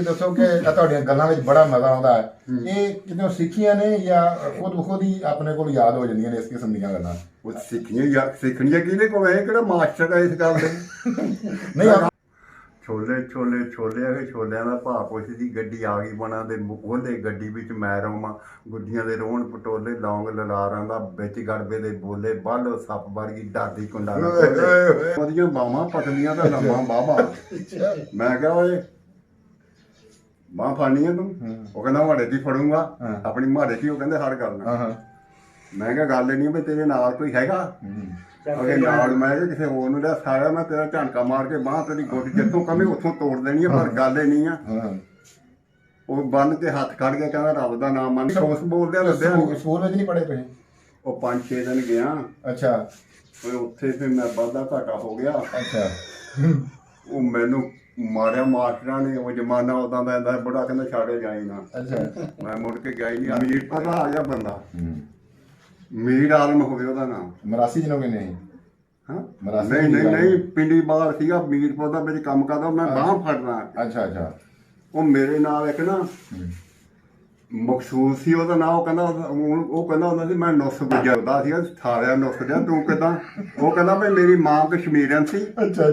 ਦੱਸੋ ਕਿ ਤੁਹਾਡੀਆਂ ਗੱਲਾਂ ਵਿੱਚ ਬੜਾ ਮਜ਼ਾ ਆਉਂਦਾ ਹੈ। ਇਹ ਕਿਦੋਂ ਸਿੱਖੀਆਂ ਨੇ ਜਾਂ ਖੁਦ ਹੀ ਆਪਣੇ ਕੋਲ ਯਾਦ ਹੋ ਜਾਂਦੀਆਂ ਨੇ ਇਸ ਕਿਸਮ ਦੀਆਂ ਗੱਲਾਂ? ਉਹ ਸਿੱਖਣੀਆਂ ਕਿਹਦੇ ਕੋਲ ਹੈ? ਕਿਹੜਾ ਮਾਸਟਰ ਹੈ ਇਸ ਗੱਲ ਦੇ? ਨਹੀਂ ਛੋਲੇ ਛੋਲੇ ਛੋਲੇ ਆ ਛੋਲਿਆਂ ਦਾ ਭਾਅ ਪੁੱਛਦੀ ਗੱਡੀ ਆ ਗਈ ਬਣਾ ਦੇ ਉਹਦੇ ਗੱਡੀ ਵਿੱਚ ਮੈਂ ਰਵਾਂ ਗੁੱਡੀਆਂ ਦੇ ਰੋਣ ਪਟੋਲੇ ਲੌਂਗ ਲਲਾਰਾਂ ਦਾ ਵਿੱਚ ਗੜਬੇ ਦੇ ਬੋਲੇ ਬਾਲੋ ਸੱਪ ਵਰਗੀ ਡਰਦੀ ਕੁੰਡਾ ਉਹਦੀਆਂ ਬਾਹਾਂ ਪਤਲੀਆਂ ਦਾ ਲੰਮਾ ਬਾਬਾ। ਮੈਂ ਕਿਹਾ ਓਏ ਬਾਂਹ ਫੜਨੀ ਆ ਤੂੰ? ਉਹ ਕਹਿੰਦਾ ਮਾੜੇ ਦੀ ਫੜੂੰਗਾ ਆਪਣੀ ਮਾੜੇ ਦੀ। ਉਹ ਕਹਿੰਦੇ ਹਰ ਗੱਲ ਨਾਲ। ਮੈਂ ਕਿਹਾ ਗੱਲ ਨਹੀਂ ਵੀ ਤੇਰੇ ਨਾਲ ਕੋਈ ਹੈਗਾ? ਅਗੇ ਨਾਲ ਮੈਂ ਕਿਹਾ ਕਿਸੇ ਹੋਰ ਨੂੰ ਲਿਆ ਸਾਰਾ ਮੈਂ ਤੇਰਾ ਝਾਂਕਾ ਮਾਰ ਕੇ ਬਾਂਹ ਤੇਰੀ ਗੋਡੀ ਜਿੱਥੋਂ ਕਮੇ ਉੱਥੋਂ ਤੋੜ ਦੇਣੀ ਆ। ਪਰ ਗੱਲ ਇਹ ਨਹੀਂ ਆ। ਉਹ ਬੰਨ ਕੇ ਹੱਥ ਖੜ ਕੇ ਕਹਿੰਦਾ ਰੱਬ ਦਾ ਨਾਮ ਮੰਨ ਸੋਸ ਬੋਲਦਿਆਂ ਲੱਦਿਆ। ਸਕੂਲ ਵਿੱਚ ਨਹੀਂ ਪੜ੍ਹੇ ਪਏ? ਉਹ 5-6 ਦਿਨ ਗਿਆ। ਅੱਛਾ। ਉੱਥੇ ਫਿਰ ਮੈਂ ਵਾਧਾ ਘਾਟਾ ਹੋ ਗਿਆ। ਅੱਛਾ। ਉਹ ਮੈਨੂੰ ਮਾਰਿਆ ਮਾਸਟਰਾਂ ਨੇ। ਉਹ ਜ਼ਮਾਨਾ ਉਦਾਂ ਦਾ ਆਂਦਾ ਬੜਾ ਕਹਿੰਦਾ ਛਾੜੇ ਜਾਈ ਨਾ। ਅੱਛਾ। ਮੈਂ ਮੁੜ ਕੇ ਗਿਆ ਹੀ ਨਹੀਂ। ਅਮੀਰ ਪਤਾ ਆ ਗਿਆ ਬੰਦਾ ਮੀਰ ਆਲਮ ਹੋਵੇ ਉਹਦਾ ਨਾਮ। ਮਰਾਸੀ ਜਿਹਨੂੰ ਕਹਿੰਦੇ ਸੀ? ਹਾਂ ਮਰਾਸੀ ਨਹੀਂ ਪਿੰਡੀ ਬਾਹਰ ਸੀਗਾ ਮੀਰਪੁਰ ਦਾ ਵਿੱਚ ਕੰਮ ਕਰਦਾ। ਮੈਂ ਬਾਂਹ ਫੜਨਾ। ਅੱਛਾ। ਉਹ ਮੇਰੇ ਨਾਲ ਇੱਕ ਨਾ ਮਖਸੂਸ ਸੀ ਉਹਦਾ ਨਾਂ। ਉਹ ਕਹਿੰਦਾ ਹੁੰਦਾ ਸੀ ਮੈਂ ਨੁਸ ਗੁਜਰਦਾ ਸੀ ਸਾਰਿਆ ਨੁਸ ਜਾ ਤੂੰ ਕਿੱਦਾਂ? ਉਹ ਕਹਿੰਦਾ ਵੀ ਮੇਰੀ ਮਾਂ ਕਸ਼ਮੀਰਨ ਸੀ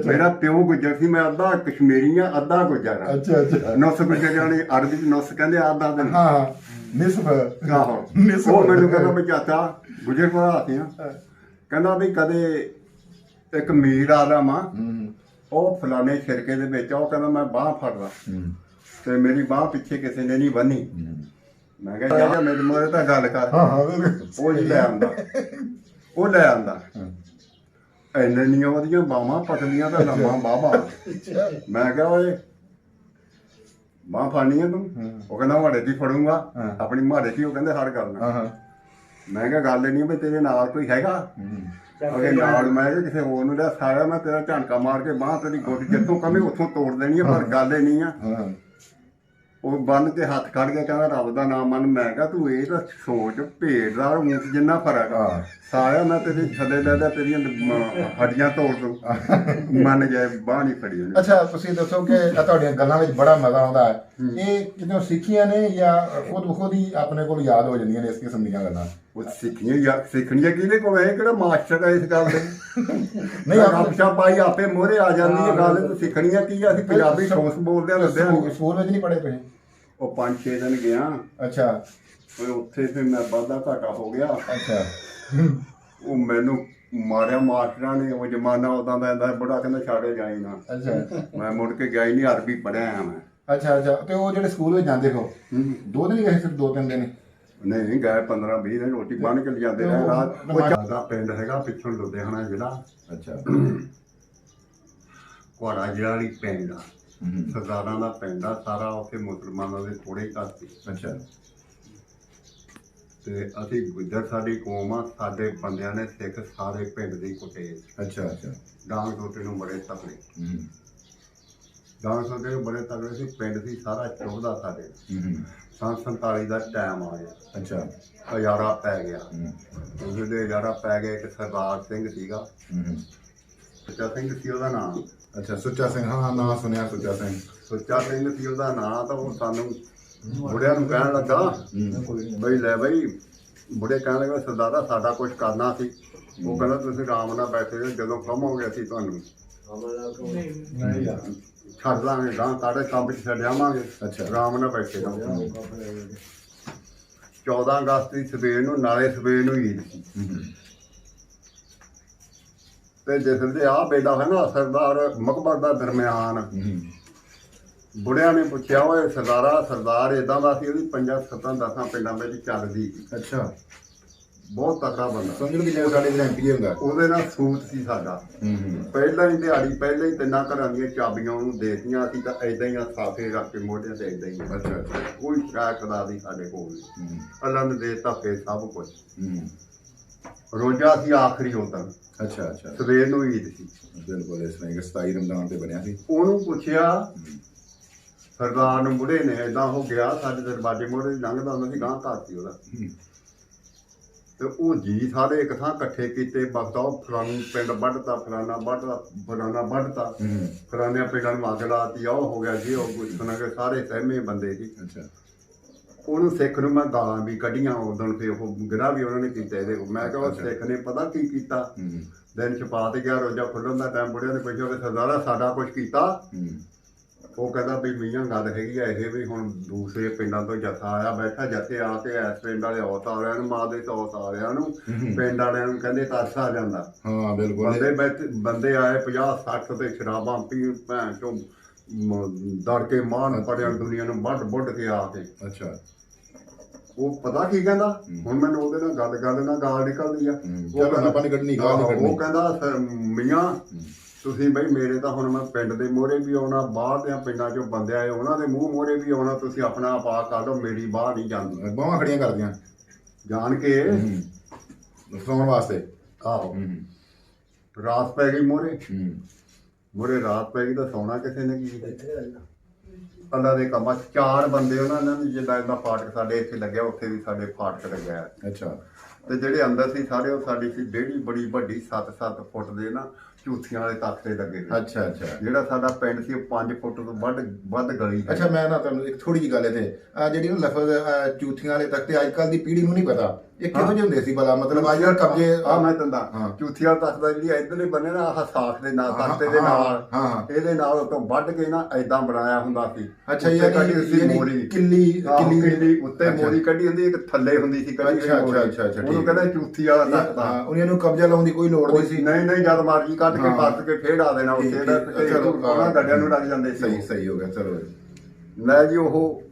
ਮੇਰਾ ਪਿਓ ਗੁੱਜਰ ਸੀ। ਮੈਂ ਅੱਧਾ ਕਸ਼ਮੀਰੀ ਆ ਅੱਧਾ ਗੁੱਜਰ। ਅੱਛਾ। ਨੁਸ ਗੁਜਰ ਜਾਣੀ ਅਰਬੀ ਚ ਨੁਸ ਕਹਿੰਦੇ ਅੱਧਾ ਦਿਨ। ਹਾਂ ਨਿਸਫ। ਆਹੋ। ਉਹ ਮੈਨੂੰ ਕਹਿੰਦਾ ਵੀ ਚਾਚਾ ਗੁਜਰ ਭਰਾ ਸੀ। ਕਹਿੰਦਾ ਵੀ ਕਦੇ ਇੱਕ ਮੀਰ ਆਲਮ ਆ ਉਹ ਫਲਾਣੇ ਸ਼ਿਰਕੇ ਦੇ ਵਿੱਚ। ਉਹ ਕਹਿੰਦਾ ਮੈਂ ਬਾਂਹ ਫੜਦਾ ਤੇ ਮੇਰੀ ਬਾਂਹ ਪਿੱਛੇ ਕਿਸੇ ਨੇ ਨਹੀਂ ਬੰਨੀ। ਮੈਂ ਕਿਹਾ ਜਾ ਮੇਰੇ ਮੋਰੇ ਤਾਂ ਗੱਲ ਕਰ। ਉਹ ਹੀ ਲੈ ਆਂਦਾ। ਇੰਨੀਆਂ ਉਹਦੀਆਂ ਬਾਹਾਂ ਪਤਲੀਆਂ ਦਾ ਲੰਮਾ ਬਾਬਾ। ਮੈਂ ਕਿਹਾ ਓਏ ਬਾਂਹ ਫੜਨੀ ਆ ਤੂੰ? ਉਹ ਕਹਿੰਦਾ ਮਾੜੇ ਦੀ ਫੜੂੰਗਾ ਆਪਣੀ ਮਾੜੇ ਦੀ। ਉਹ ਕਹਿੰਦੇ ਹਰ ਗੱਲ ਨਾਲ। ਮੈਂ ਕਿਹਾ ਗੱਲ ਨਹੀਂ ਵੀ ਤੇਰੇ ਨਾਲ ਕੋਈ ਹੈਗਾ? ਅਗੇ ਨਾਲ ਮੈਂ ਕਿਹਾ ਕਿਸੇ ਹੋਰ ਨੂੰ ਲਿਆ ਸਾਰਾ ਮੈਂ ਤੇਰਾ ਝਾਂਕਾ ਮਾਰ ਕੇ ਬਾਂਹ ਤੇਰੀ ਗੋਡੀ ਜਿੱਥੋਂ ਕਮੇ ਉੱਥੋਂ ਤੋੜ ਦੇਣੀ ਆ। ਪਰ ਗੱਲ ਇਹ ਨਹੀਂ ਆ। ਉਹ ਬੰਨ ਕੇ ਹੱਥ ਖੜ ਕੇ ਕਹਿੰਦਾ ਰੱਬ ਦਾ ਨਾਮ ਮੰਨ। ਮੈਂ ਕਿਹਾ ਤੂੰ ਇਹ ਤਾਂ ਸੋਚ ਭੇਡ ਦਾ ਊਂਠ ਜਿੰਨਾ ਫਰਕ ਆ। ਸਾਰਾ ਮੈਂ ਤੇਰੇ ਥੱਲੇ ਲੈ ਤੇਰੀਆਂ ਹੱਡੀਆਂ ਤੋੜ ਦੂੰ। ਮੰਨ ਜਾਏ ਬਾਂਹ ਨਹੀਂ ਫੜੀ ਉਹਨੇ। ਅੱਛਾ ਤੁਸੀਂ ਦੱਸੋ ਕਿ ਤੁਹਾਡੀਆਂ ਗੱਲਾਂ ਵਿੱਚ ਬੜਾ ਮਜ਼ਾ ਆਉਂਦਾ ਹੈ। ਇਹ ਕਿਦੋਂ ਸਿੱਖੀਆਂ ਨੇ ਜਾਂ ਖੁਦ ਹੀ ਆਪਣੇ ਕੋਲ ਯਾਦ ਹੋ ਜਾਂਦੀਆਂ ਨੇ ਇਸ ਕਿਸਮ ਦੀਆਂ ਗੱਲਾਂ? ਉਹ ਸਿੱਖਣੀਆਂ ਕਿਹਦੇ ਕੋਲ ਹੈ? ਕਿਹੜਾ ਮਾਸਟਰ ਹੈ ਇਸ ਗੱਲ ਦੇ? ਨਹੀਂ ਗੱਪਸ਼ਪ ਪਾਈ ਆਪੇ ਮੋਹਰੇ ਆ ਜਾਂਦੀ ਹੈ ਗੱਲ। ਸਿੱਖਣੀਆਂ ਕੀ ਆ? ਅਸੀਂ ਪੰਜਾਬੀ ਠੋਸ ਬੋਲਦਿਆਂ ਲੱਦਿਆਂ। ਸਕੂਲ ਵਿੱਚ ਨਹੀਂ ਪੜ੍ਹੇ ਪਏ? ਉਹ 5-6 ਦਿਨ ਗਿਆ। ਅੱਛਾ। ਉੱਥੇ ਫਿਰ ਮੈਂ ਵਾਧਾ ਘਾਟਾ ਹੋ ਗਿਆ। ਅੱਛਾ। ਉਹ ਮੈਨੂੰ ਮਾਰਿਆ ਮਾਸਟਰਾਂ ਨੇ। ਉਹ ਜ਼ਮਾਨਾ ਉਦਾਂ ਦਾ ਆਂਦਾ ਬੜਾ ਕਹਿੰਦਾ ਛਾੜੇ ਜਾਈ ਨਾ। ਅੱਛਾ। ਮੈਂ ਮੁੜ ਕੇ ਗਿਆ ਹੀ ਨਹੀਂ। ਅਰਬੀ ਪੜ੍ਹਿਆ ਆ ਮੈਂ। ਅੱਛਾ। ਤੇ ਉਹ ਜਿਹੜੇ ਸਕੂਲ ਵਿੱਚ ਜਾਂਦੇ ਹੋ 2 ਦਿਨ ਗਏ? ਸਿਰਫ 2-3 ਦਿਨ? ਨਹੀਂ ਗਏ 15-20 ਦਿਨ। ਰੋਟੀ ਬਣ ਕੇ ਲਿਜਾਂਦੇ ਰਹੇ ਰਾਤ। ਉਹ ਦਾ ਪਿੰਡ ਹੈਗਾ ਪਿੱਛੋਂ ਲੁਧਿਆਣਾ ਜ਼ਿਲ੍ਹਾ। ਅੱਛਾ। ਘੋੜਾ ਜਿਹੜਾ ਵਾਲੀ ਪਿੰਡ ਆ ਸਰਦਾਰਾਂ ਦਾ ਪਿੰਡ ਆ ਸਾਰਾ। ਉੱਥੇ ਮੁਸਲਮਾਨਾਂ ਦੇ ਥੋੜੇ ਘਰ ਸੀ। ਅੱਛਾ। ਤੇ ਅਸੀਂ ਗੁੱਜਰ ਸਾਡੀ ਕੌਮ ਆ। ਸਾਡੇ ਬੰਦਿਆਂ ਨੇ ਸਿੱਖ ਸਾਰੇ ਪਿੰਡ ਦੀ ਕੁੱਟੇ। ਅੱਛਾ। ਡਾਂਗ ਟੋਟੇ ਨੂੰ ਬੜੇ ਤਕੜੇ। ਡਾਂਗ ਟੋਟੇ ਨੂੰ ਬੜੇ ਤਕੜੇ ਸੀ। ਪਿੰਡ ਸੀ ਸਾਰਾ ਚੁੱਭਦਾ ਸਾਡੇ। ਸੰਨ 47 ਦਾ ਟਾਈਮ ਆ ਗਿਆ। ਅੱਛਾ। ਹਜ਼ਾਰਾ ਪੈ ਗਿਆ। ਉਹਦੇ ਹਜ਼ਾਰਾ ਪੈ ਗਿਆ। ਇੱਕ ਸਰਦਾਰ ਸਿੰਘ ਸੀਗਾ ਸੁੱਚਾ ਸਿੰਘ ਸੀ ਉਹਦਾ ਨਾਮ। ਅੱਛਾ। ਸੁੱਚਾ ਸਿੰਘ। ਹਾਂ ਨਾਂ ਸੁਣਿਆ ਸੁੱਚਾ ਸਿੰਘ। ਸੁੱਚਾ ਸਿੰਘ ਸੀ ਉਹਦਾ ਨਾਂ। ਤਾਂ ਉਹ ਸਾਨੂੰ ਬੁੜਿਆਂ ਨੂੰ ਕਹਿਣ ਲੱਗਾ ਬਈ ਲੈ ਬਈ। ਬੁੜੇ ਕਹਿਣ ਲੱਗਾ ਸਰਦਾਰਾ ਸਾਡਾ ਕੁਛ ਕਰਨਾ ਸੀ। ਉਹ ਕਹਿੰਦਾ ਤੁਸੀਂ ਆਰਾਮ ਨਾਲ ਬੈਠੇ ਰਹੋ ਜਦੋਂ ਕਹੋਗੇ ਅਸੀਂ ਤੁਹਾਨੂੰ ਛੱਡ ਲਾਂਗੇ ਗਾਂ ਸਾਡੇ ਕੰਮ 'ਚ ਛੱਡ ਆਵਾਂਗੇ। ਅੱਛਾ। ਆਰਾਮ ਨਾਲ ਬੈਠੇ ਰਹੋ। 14 ਅਗਸਤ ਦੀ ਸਵੇਰ ਨੂੰ ਨਾਲੇ ਸਵੇਰ ਨੂੰ ਈਦ ਸੀ। ਤੇ ਜਿਸ ਵੇਲੇ ਆਹ ਬੇਟਾ ਹੈ ਨਾ ਸਰਦਾਰ ਮਕਬਰ ਦਾ ਦਰਮਿਆਨ ਬੁੜਿਆਂ ਨੇ ਪੁੱਛਿਆ ਓਏ ਸਰਦਾਰ ਏਦਾਂ ਦਾ ਸੀ। ਉਹਦੀ 5-7-10 ਪਿੰਡਾਂ ਵਿੱਚ ਚੱਲਦੀ। ਅੱਛਾ। ਬਹੁਤ ਤਕੜਾ ਬੰਦਾ। ਸਮਝ ਲਓ ਕਿ ਜਿਵੇਂ ਸਾਡੇ ਜਿਹੜਾ MP ਹੁੰਦਾ ਉਹਦੇ ਨਾਲ ਸੂਤ ਸੀ ਸਾਡਾ। ਪਹਿਲਾਂ ਹੀ ਦਿਹਾੜੀ ਪਹਿਲਾਂ ਹੀ 3 ਘਰਾਂ ਦੀਆਂ ਚਾਬੀਆਂ ਉਹਨੂੰ ਦੇ ਦਿੱਤੀਆਂ। ਅਸੀਂ ਤਾਂ ਏਦਾਂ ਹੀ ਸਾਫੇ ਰੱਖ ਕੇ ਮੋਢਿਆਂ ਤੇ ਏਦਾਂ ਹੀ। ਅੱਛਾ। ਕੋਈ ਸ਼ਿਕਾਇਤ ਦਾ ਦੀ ਸਾਡੇ ਕੋਲ ਨਹੀਂ। ਅੱਲਾ ਨੇ ਦੇ ਦਿੱਤਾ ਫੇਰ ਸਭ ਕੁਝ। ਰੋਜ਼ਾ ਸੀ ਆਖਰੀ ਉਦੋਂ। ਅੱਛਾ। ਸਵੇਰ ਨੂੰ ਈਦ ਸੀ। ਬਿਲਕੁਲ ਇਸ ਤਰ੍ਹਾਂ 27 ਰਮਜ਼ਾਨ ਤੇ ਬਣਿਆ ਸੀ। ਉਹਨੂੰ ਪੁੱਛਿਆ ਸਰਦਾਰ ਨੂੰ ਬੁੜੇ ਨੇ ਏਦਾਂ ਹੋ ਗਿਆ ਸਾਡੇ ਦਰਵਾਜ਼ੇ ਮੋਢੇ ਲੰਘਦਾ ਹੁੰਦਾ ਸੀ। ਗਾਂ ਘਰ ਸੀ ਉਹਦਾ। ਤੇ ਉਹ ਜੀ ਸਾਰੇ ਇੱਕ ਥਾਂ ਇਕੱਠੇ ਕੀਤੇ ਬਖਤਾ ਉਹ ਫਲਾਣੀ ਪਿੰਡ ਵੱਢਤਾ ਫਲਾਣਾ ਵੱਢਤਾ ਫਲਾਣਾ ਵੱਢਤਾ ਫਲਾਣਿਆਂ ਪਿੰਡਾਂ ਨੂੰ ਅੱਗ ਲਾਤੀ ਉਹ ਹੋ ਗਿਆ ਜੀ ਉਹ ਕੁਝ ਸੁਣਾ ਕੇ ਸਾਰੇ ਸਹਿਮੇ ਬੰਦੇ ਸੀ। ਅੱਛਾ ਉਹਨੂੰ ਸਿੱਖ ਨੂੰ ਮੈਂ ਗਾਲਾਂ ਵੀ ਕੱਢੀਆਂ ਉਦੋਂ ਤੇ ਉਹ ਗਿਰਾ ਵੀ ਉਹਨਾਂ ਨੇ ਕੀਤਾ ਇਹਦੇ ਕੋਲ। ਮੈਂ ਕਿਹਾ ਉਹ ਸਿੱਖ ਨੇ ਪਤਾ ਕੀ ਕੀਤਾ, ਦਿਨ ਛਪਾ ਤੇ ਗਿਆ ਰੋਜ਼ਾ ਖੁੱਲ੍ਹਣ ਦਾ ਟਾਈਮ ਬੁੜਿਆਂ ਨੇ ਪੁੱਛਿਆ ਵੀ ਸਰਦਾਰਾ ਸਾਡਾ ਕੁਝ ਕੀਤਾ। ਉਹ ਕਹਿੰਦਾ ਵੀ ਮੀਆਂ ਗੱਲ ਹੈਗੀ ਆ ਇਹ ਵੀ ਹੁਣ ਦੂਸਰੇ ਪਿੰਡਾਂ ਤੋਂ ਜੱਥਾ ਆਇਆ ਬੈਠਾ, ਜੱਥੇ ਆ ਕੇ ਇਸ ਪਿੰਡ ਵਾਲੇ ਔਤ ਵਾਲਿਆਂ ਨੂੰ ਮਾਰਦੇ ਤੇ ਔਤ ਵਾਲਿਆਂ ਨੂੰ ਪਿੰਡ ਵਾਲਿਆਂ ਨੂੰ ਕਹਿੰਦੇ ਤਰਸ ਆ ਜਾਂਦਾ। ਹਾਂ ਬਿਲਕੁਲ। ਬੰਦੇ ਆਏ 50-60 ਤੇ ਸ਼ਰਾਬਾਂ ਪੀ ਭੈਣ ਚੋਂ ਦੜ ਕੇ ਮਾਰਨ ਪੜਿਆ ਦੁਨੀਆ ਨੂੰ ਵੱਢ ਕੇ ਆ ਕੇ। ਅੱਛਾ ਉਹ ਪਤਾ ਕੀ ਕਹਿੰਦਾ, ਹੁਣ ਮੈਨੂੰ ਉਹਦੇ ਨਾਲ ਗੱਲ ਨਾਲ ਗਾਲ ਨਿਕਲਦੀ ਆ। ਉਹ ਕਹਿੰਦਾ ਮੀਆਂ ਤੁਸੀਂ ਬਈ ਮੇਰੇ ਤਾਂ ਹੁਣ ਮੈਂ ਪਿੰਡ ਦੇ ਮੋਹਰੇ ਵੀ ਆਉਣਾ, ਬਾਹਰ ਦੇ ਪਿੰਡਾਂ ਚੋਂ ਬੰਦੇ ਆਏ ਉਹਨਾਂ ਦੇ ਮੂੰਹ ਮੋਹਰੇ ਵੀ ਆਉਣਾ, ਤੁਸੀਂ ਆਪਣਾ ਆਪਾ ਕਰ ਲਓ, ਮੇਰੀ ਬਾਹ ਨਹੀਂ ਜਾਂਦੀ। ਬਾਹਾਂ ਖੜੀਆਂ ਕਰਦੀਆਂ ਜਾਣ ਕੇ ਫਸਾਉਣ ਵਾਸਤੇ। ਆਹੋ ਰਾਤ ਪੈ ਗਈ ਮੋਹਰੇ ਰਾਤ ਪੈ ਗਈ ਤਾਂ ਸੌਣਾ ਕਿਸੇ ਨੇ ਕੀ ਅੱਲਾ ਦੇ ਕੰਮਾਂ 'ਚ 4 ਬੰਦੇ ਉਹਨਾਂ ਨੇ ਜਿੱਦਾਂ ਇਹਦਾ ਫਾਟਕ ਸਾਡੇ ਇੱਥੇ ਲੱਗਿਆ ਉੱਥੇ ਵੀ ਸਾਡੇ ਫਾਟਕ ਲੱਗਿਆ। ਅੱਛਾ ਤੇ ਜਿਹੜੇ ਅੰਦਰ ਸੀ ਸਾਰੇ ਉਹ ਸਾਡੀ ਸੀ ਡੇਢੀ ਬੜੀ ਵੱਡੀ 7-7 ਫੁੱਟ ਦੇ ਨਾ ਝੂਠੀਆਂ ਵਾਲੇ ਤਖਤੇ ਲੱਗੇ ਨੇ। ਅੱਛਾ ਜਿਹੜਾ ਸਾਡਾ ਪਿੰਡ ਸੀ ਉਹ 5 ਫੁੱਟ ਤੋਂ ਵੱਧ ਗਲੀ ਹੈ। ਅੱਛਾ ਮੈਂ ਨਾ ਤੁਹਾਨੂੰ ਇੱਕ ਥੋੜੀ ਜਿਹੀ ਗੱਲ ਇੱਥੇ ਜਿਹੜੀ ਨਾ ਲਫ਼ਜ਼ ਝੂਠੀਆਂ ਵਾਲੇ ਤਖਤੇ ਅੱਜ ਕੱਲ ਦੀ ਪੀੜ੍ਹੀ ਨੂੰ ਨਹੀਂ ਪਤਾ ਇਹ ਕਿਹੋ ਜਿਹੇ ਹੁੰਦੇ ਸੀ ਭਲਾ, ਮਤਲਬ ਅੱਜ ਕੱਲ ਕਬਜੇ ਮੈਂ ਤੰਦਾ ਝੂਠੀ ਵਾਲਾ ਤਖਤ ਦਾ ਜਿਹੜੀ ਇੱਧਰਲੇ ਬੰਨੇ ਨਾ ਆਹ ਸਾਖ ਦੇ ਨਾਲ ਤਖਤੇ ਦੇ ਨਾਲ ਇਹਦੇ ਨਾਲ ਉਤੋਂ ਵੱਢ ਕੇ ਨਾ ਏਦਾਂ ਬਣਾਇਆ ਹੁੰਦਾ ਸੀ। ਅੱਛਾ ਇਹ ਕਿੱਲੀ ਉੱਤੇ ਮੋਰੀ ਕੱਢੀ ਹੁੰਦੀ ਇੱਕ ਥੱਲੇ ਹੁੰਦੀ ਸੀ ਕੱਢੀ। ਅੱਛਾ ਉਹਨੂੰ ਕਹਿੰਦਾ ਝੂਠੀ ਵਾਲਾ ਤਖਤ। ਉਹਨਾਂ ਨੂੰ ਕਬਜ਼ਾ ਲਾਉਣ ਦੀ ਕੋਈ ਲੋੜ ਨਹੀਂ ਸੀ। ਨਹੀਂ ਜਦ ਮਰਜੀ ਕੱਢ ਕੇ ਪੱਟ ਕੇ ਫੇੜ ਆ ਦੇਣਾ ਉੱਥੇ ਉਹਨਾਂ ਗੱਡਿਆਂ ਨੂੰ ਲੱਗ ਜਾਂਦੇ ਸੀ। ਸਹੀ ਹੋ ਗਿਆ ਚਲੋ ਲੈ ਜੀ। ਉਹ